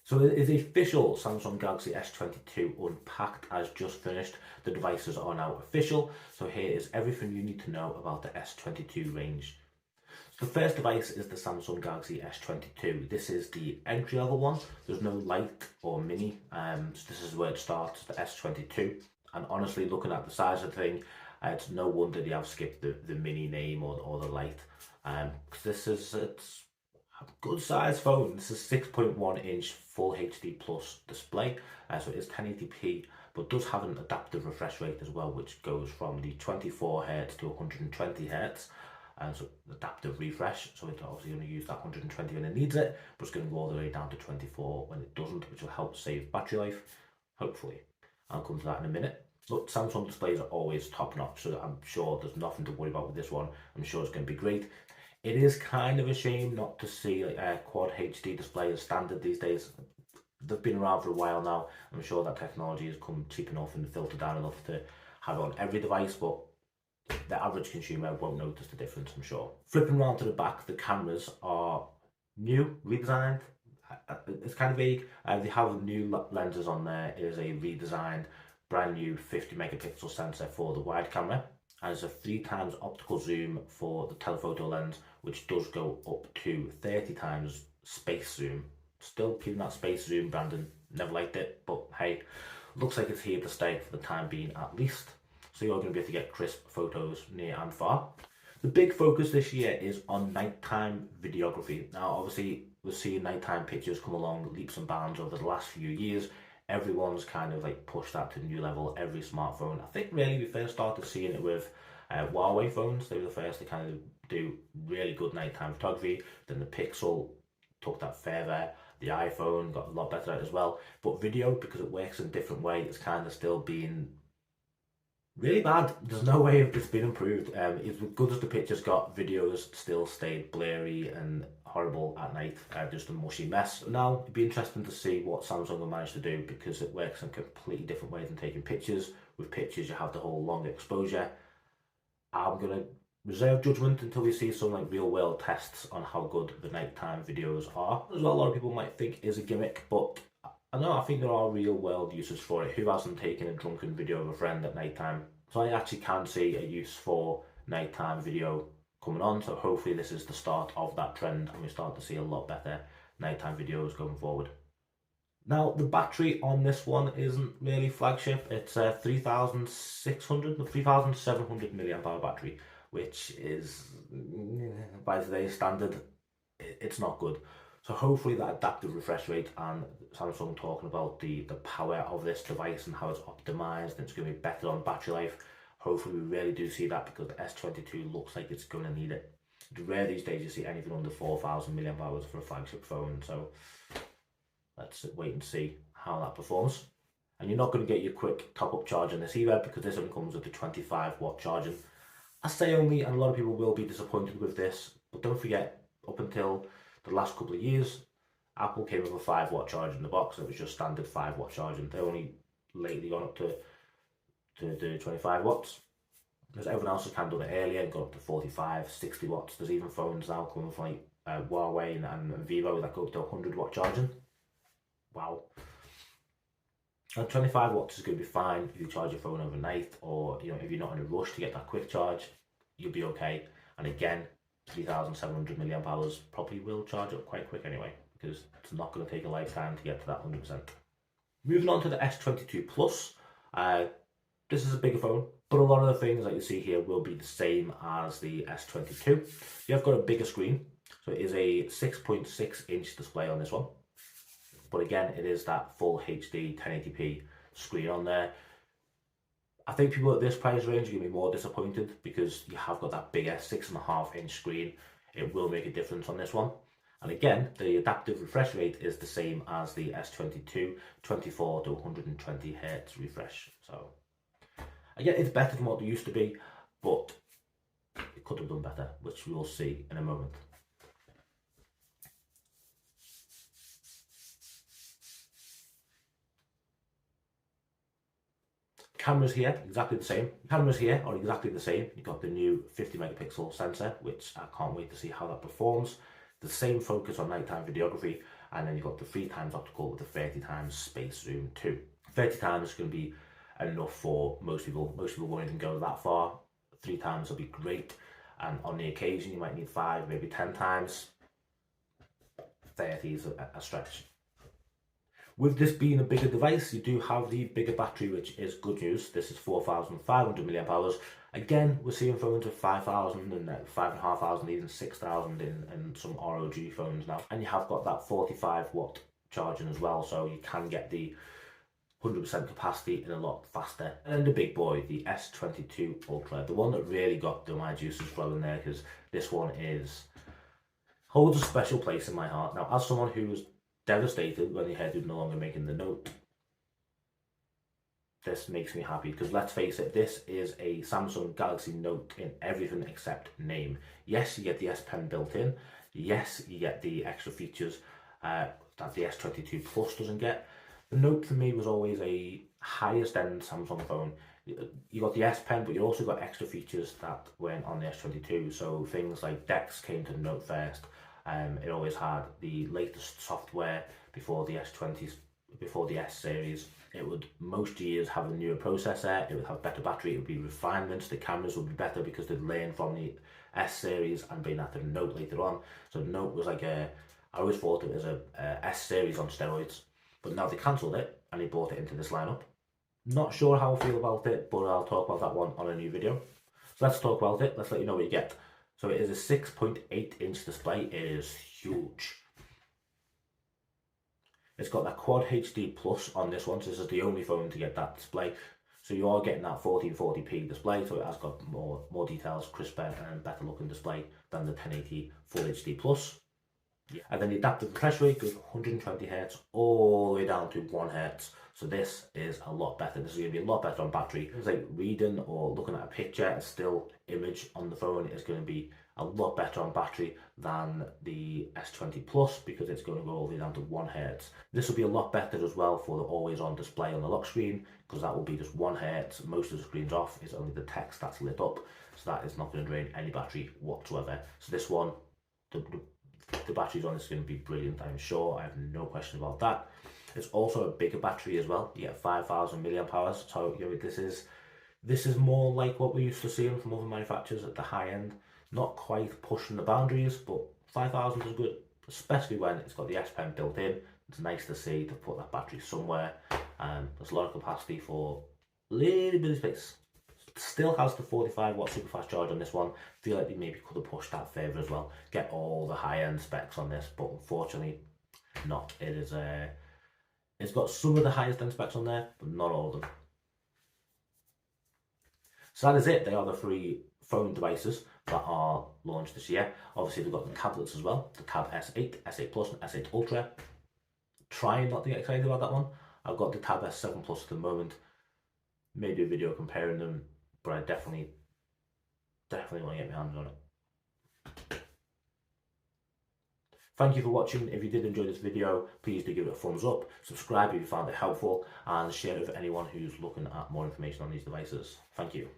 So it is official, Samsung Galaxy S22 Unpacked has just finished. The devices are now official. So here is everything you need to know about the S22 range. So the first device is the Samsung Galaxy S22. This is the entry level one. There's no Lite or Mini. So this is where it starts, the S22. And honestly, looking at the size of the thing, it's no wonder they have skipped the Mini name or the Lite. Because it's a good size phone. This is 6.1 inch full HD plus display, so it is 1080p, but does have an adaptive refresh rate as well, which goes from the 24 Hz to 120 Hz. So adaptive refresh, so it's obviously going to use that 120 when it needs it, but it's going to go all the way down to 24 when it doesn't, which will help save battery life, hopefully. I'll come to that in a minute. Look, Samsung displays are always top notch, so I'm sure there's nothing to worry about with this one. I'm sure it's going to be great. It is kind of a shame not to see quad HD display as standard these days. They've been around for a while now. I'm sure that technology has come cheap enough and filtered down enough to have it on every device, but the average consumer won't notice the difference, I'm sure. Flipping around to the back, the cameras are new, redesigned. It's kind of vague. They have new lenses on there. It is a redesigned, brand new 50 megapixel sensor for the wide camera. And there's a 3x optical zoom for the telephoto lens, which does go up to 30 times space zoom. Still keeping that space zoom, Brandon. Never liked it, but hey, looks like it's here to stay for the time being at least. So you're going to be able to get crisp photos near and far. The big focus this year is on nighttime videography. Now, obviously, we're seeing nighttime pictures come along leaps and bounds over the last few years. Everyone's kind of like pushed that to a new level, every smartphone. I think really we first started seeing it with Huawei phones. They were the first to kind of do really good nighttime photography. Then the Pixel took that further. The iPhone got a lot better at it as well. But video, because it works in a different way, it's kind of still being really bad. There's no way it's been improved. As good as the pictures got, videos still stayed blurry and horrible at night, just a mushy mess. Now, it'd be interesting to see what Samsung will manage to do, because it works in completely different ways than taking pictures. With pictures, you have the whole long exposure. I'm going to reserve judgment until we see some like real world tests on how good the nighttime videos are. As well, a lot of people might think is a gimmick, but I think there are real world uses for it. Who hasn't taken a drunken video of a friend at nighttime? So I actually can see a use for nighttime video coming on. So hopefully this is the start of that trend and we start to see a lot better nighttime videos going forward. Now, the battery on this one isn't really flagship. It's a 3,700 milliamp hour battery, which is, by today's standard, it's not good. So hopefully that adaptive refresh rate and Samsung talking about the power of this device and how it's optimized and it's going to be better on battery life. Hopefully we really do see that, because the S22 looks like it's going to need it. It's rare these days you see anything under 4,000 milliamp hours for a flagship phone. So let's wait and see how that performs. And you're not going to get your quick top-up charge in this either, because this only comes with the 25-watt charging. I say only, and a lot of people will be disappointed with this, but don't forget, up until the last couple of years, Apple came with a 5-watt charger in the box. It was just standard 5-watt charging. They've only lately gone up to the 25 watts, because everyone else has kind of done it earlier and got up to 45, 60 watts. There's even phones now coming from like Huawei and Vivo that go up to 100-watt charging. Wow. And 25 watts is going to be fine if you charge your phone overnight, or if you're not in a rush to get that quick charge, you'll be okay. And again, 3,700 milliamp hours probably will charge up quite quick anyway, because it's not going to take a lifetime to get to that 100%. Moving on to the S22 Plus. This is a bigger phone, but a lot of the things that you see here will be the same as the S22. You have got a bigger screen, so it is a 6.6 inch display on this one. But again, it is that full HD 1080p screen on there. I think people at this price range are going to be more disappointed, because you have got that bigger 6.5 inch screen. It will make a difference on this one. And again, the adaptive refresh rate is the same as the S22, 24 to 120 Hz refresh. So again, it's better than what it used to be, but it could have done better, which we will see in a moment. Cameras here, exactly the same. Cameras here are exactly the same. You've got the new 50 megapixel sensor, which I can't wait to see how that performs. The same focus on nighttime videography, and then you've got the 3x optical with the 30x space zoom too. 30x is going to be enough for most people. Most people won't even go that far. 3x will be great, and on the occasion you might need 5, maybe 10x. 30 is a stretch. With this being a bigger device, you do have the bigger battery, which is good news. This is 4,500 mAh. Again, we're seeing phones with 5,000 and 5,500, even 6,000 in some ROG phones now. And you have got that 45 watt charging as well, so you can get the 100% capacity in a lot faster. And the big boy, the S22 Ultra, the one that really got my juices flowing there, because this one holds a special place in my heart. Now, as someone who was devastated when they heard they were no longer making the Note, this makes me happy, because let's face it, this is a Samsung Galaxy Note in everything except name. Yes, you get the S Pen built in. Yes, you get the extra features that the S22 Plus doesn't get. The Note for me was always a highest end Samsung phone. You got the S Pen, but you also got extra features that weren't on the S22. So things like DeX came to the Note first. It always had the latest software before the S20s, before the S series. It would most years have a newer processor, it would have better battery, it would be refinements, the cameras would be better because they'd learn from the S series and bring that to the Note later on. So the Note was like I always thought it was a S series on steroids, but now they cancelled it and they brought it into this lineup. Not sure how I feel about it, but I'll talk about that one on a new video. So let's talk about it, let's let you know what you get. So it is a 6.8 inch display, it is huge. It's got that Quad HD Plus on this one, so this is the only phone to get that display. So you are getting that 1440p display, so it has got more details, crisper and better looking display than the 1080 Full HD Plus. Yeah. And then the adaptive refresh rate goes 120 Hz all the way down to 1 Hz. So this is a lot better. This is going to be a lot better on battery. It's like reading or looking at a picture, a still image on the phone is going to be a lot better on battery than the S20 Plus, because it's going to go all the way down to 1 Hz. This will be a lot better as well for the always on display on the lock screen, because that will be just 1 Hz. Most of the screen's off, it's only the text that's lit up, so that is not going to drain any battery whatsoever. So this one, the batteries on this is going to be brilliant, I'm sure. I have no question about that. It's also a bigger battery as well. You get 5,000 mAh, so you know, this is more like what we used to see from other manufacturers at the high end. Not quite pushing the boundaries, but 5,000 is good, especially when it's got the S Pen built in. It's nice to see to put that battery somewhere. There's a lot of capacity for a little bit of space. Still has the 45 watt super fast charge on this one. Feel like they maybe could have pushed that further as well. Get all the high end specs on this, but unfortunately not. It's got some of the highest end specs on there, but not all of them. So that is it. They are the 3 phone devices that are launched this year. Obviously we've got the tablets as well, the Tab S8, S8 Plus and S8 Ultra. Trying not to get excited about that one. I've got the Tab S7 Plus at the moment. May do a video comparing them, but I definitely want to get my hands on it. Thank you for watching. If you did enjoy this video, please do give it a thumbs up, subscribe if you found it helpful, and share it with anyone who's looking at more information on these devices. Thank you.